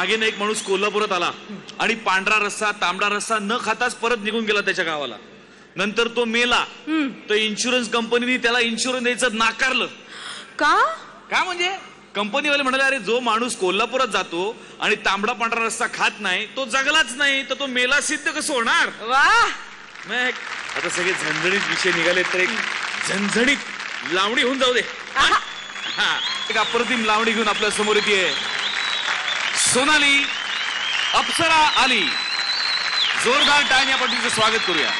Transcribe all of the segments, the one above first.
मागे ना एक माणूस कोल्हापुरात आला आणि पांढरा रस्सा तांबडा रस्सा न खाताच परत निघून गेला त्याच्या गावाला. नंतर तो मेला तर इन्शुरन्स कंपनीने त्याला इन्शुरन्स द्यायचं नाकारलं. का म्हणजे कंपनीवाले म्हणाले अरे जो माणूस कोल्हापुरात जातो आणि तांबडा पांढरा रस्सा खात नाही तो जगलाच नाही तर तो मेला सिद्ध कसं होणार. आता सगळे झणझणीत विषय निघाले तर एक झणझणीत लावणी होऊन जाऊ दे. एक अप्रतिम लावणी घेऊन आपल्या समोर येते सोनाली अप्सरा आली. जोरदार टाळ्या या पाटीचं स्वागत करूया.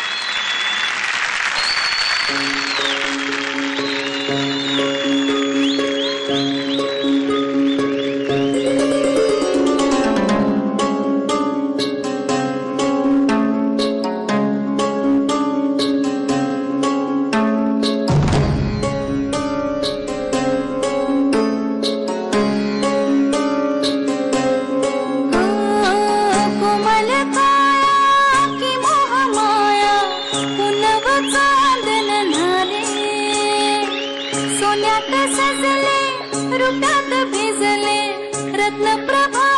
सोन्यात सजले रुटात भिजले रत्न प्रभा